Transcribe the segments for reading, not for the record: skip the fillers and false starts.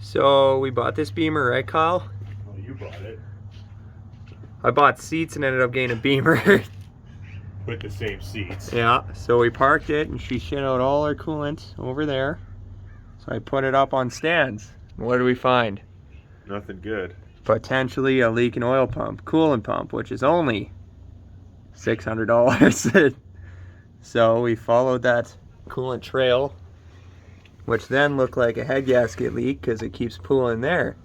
So we bought this Beamer, right, Kyle? Oh, you bought it. I bought seats and ended up getting a Beamer. With the same seats. Yeah, so we parked it and she shit out all our coolant over there. So I put it up on stands. What do we find? Nothing good. Potentially a leaking oil pump, coolant pump, which is only $600. So we followed that coolant trail, which then looked like a head gasket leak because it keeps pooling there.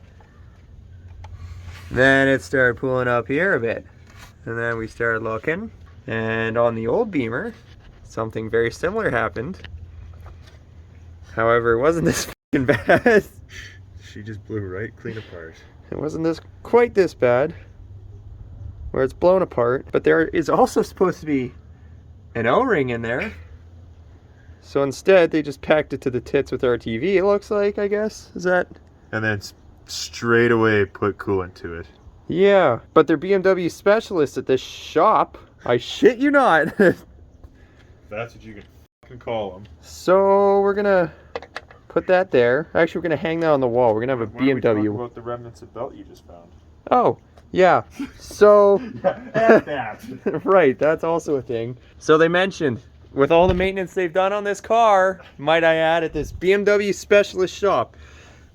Then it started pooling up here a bit. And then we started looking, and on the old Beamer, something very similar happened. However, it wasn't this fucking bad. She just blew right clean apart. It wasn't quite this bad, where it's blown apart, but there is also supposed to be an O-ring in there. So instead, they just packed it to the tits with our TV, it looks like, I guess. Is that? And then straight away put coolant to it. Yeah, but they're BMW specialists at this shop. I shit you not. That's what you can fucking call them. So we're gonna put that there. Actually, we're gonna hang that on the wall. We're gonna have a Why don't we BMW. talk about the remnants of belt you just found? Oh, yeah. So, Add that. right, that's also a thing. So they mentioned, with all the maintenance they've done on this car, might I add, at this BMW specialist shop,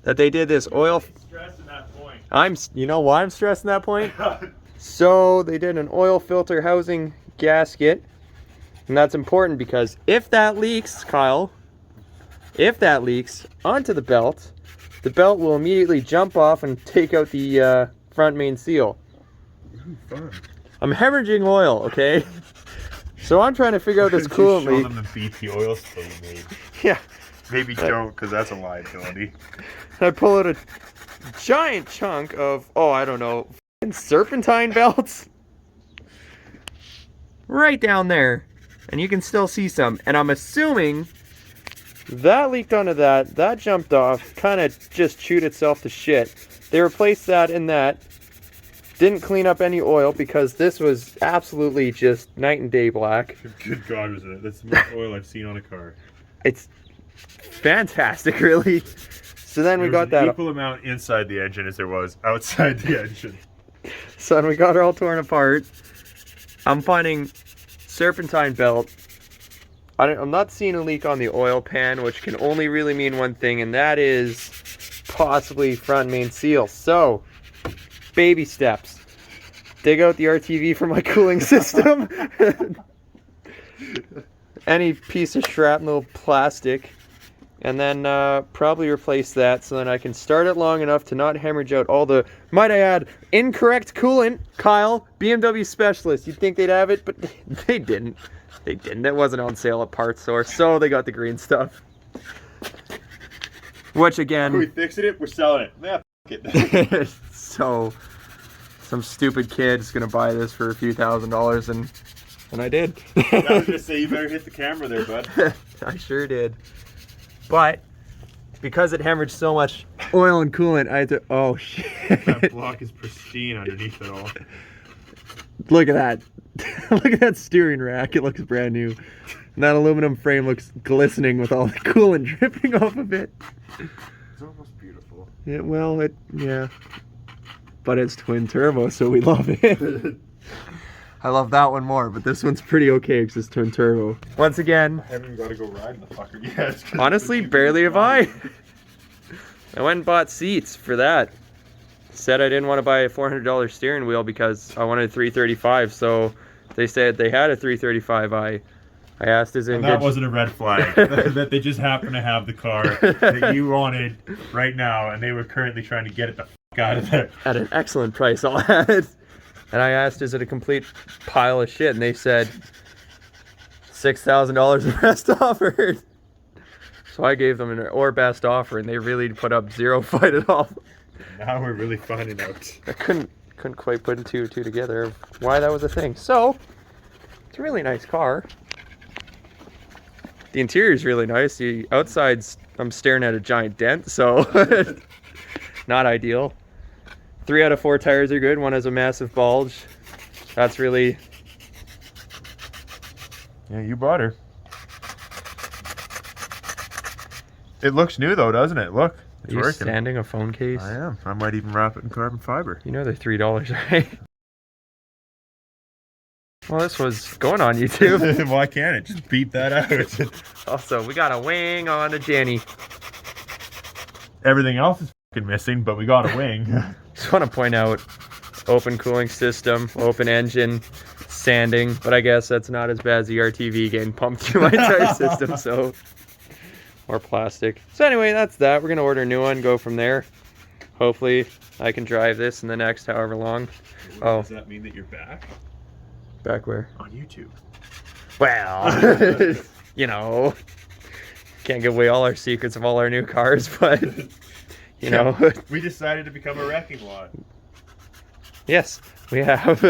that they did this oil. Stressing that point. You know why I'm stressing that point? So they did an oil filter housing gasket, and that's important because if that leaks, Kyle, if that leaks onto the belt will immediately jump off and take out the front main seal. Ooh, fun. I'm hemorrhaging oil, okay? So I'm trying to figure out this coolant leak. Show them the BP oil spill you made. Yeah. Maybe don't, because that's a liability. I pull out a giant chunk of, oh, I don't know, Serpentine belts. Right down there. And you can still see some. And I'm assuming that leaked onto that. That jumped off. Kind of just chewed itself to shit. They replaced that in that. Didn't clean up any oil because this was absolutely just night and day black. Good God, was it? That's the most oil I've seen on a car. It's fantastic, really. So then we got that equal amount inside the engine as there was outside the engine. So then we got it all torn apart. I'm finding Serpentine belt. I'm not seeing a leak on the oil pan, which can only really mean one thing, and that is possibly front main seal. So, baby steps. Dig out the RTV for my cooling system. Any piece of shrapnel plastic. And then probably replace that so then I can start it long enough to not hemorrhage out all the, might I add, incorrect coolant. Kyle, BMW specialist. You'd think they'd have it, but they didn't. They didn't. It wasn't on sale at Parts Source, so they got the green stuff. Which again... Are we fixing it? We're selling it. Yeah, it. So, some stupid kid's going to buy this for a few $1,000s, and I did. I was going to say, you better hit the camera there, bud. I sure did. But because it hemorrhaged so much oil and coolant, I had to, oh shit. That block is pristine underneath it all. Look at that. Look at that steering rack. It looks brand new. And that aluminum frame looks glistening with all the coolant dripping off of it. It's almost beautiful. Yeah, well, yeah. But it's twin turbo, so we love it. I love that one more, but this one's pretty okay because it's twin turbo. Once again, I haven't got to go ride the fucker yet. Honestly, barely have I. I went and bought seats for that. Said I didn't want to buy a $400 steering wheel because I wanted a 335, so they said they had a 335i. I asked, is it in that wasn't a red flag. That they just happened to have the car that you wanted right now, and they were currently trying to get it the fuck out of there. At an excellent price, I'll add. And I asked, is it a complete pile of shit? And they said, $6,000 the best offer. So I gave them an or best offer, and they really put up zero fight at all. Now we're really finding out. I couldn't quite put two together of why that was a thing. So, it's a really nice car. The interior's really nice. The outside's, I'm staring at a giant dent, so not ideal. 3 out of 4 tires are good. One has a massive bulge. That's really... Yeah, you bought her. It looks new though, doesn't it? Look. It's Are you working. sanding a phone case? I am. I might even wrap it in carbon fiber. You know they're $3, right? Well, this was going on YouTube. Why can't it? Just beep that out. Also, we got a wing on a Jenny. Everything else is fucking missing, but we got a wing. Just want to point out, open cooling system, open engine, sanding, but I guess that's not as bad as the RTV getting pumped through my entire system, so... More plastic. So anyway, that's that. We're going to order a new one, go from there. Hopefully, I can drive this in the next however long. Oh. Does that mean that you're back? Back where? On YouTube. Well, you know, can't give away all our secrets of all our new cars, but, you know. We decided to become a wrecking lot. Yes, we have.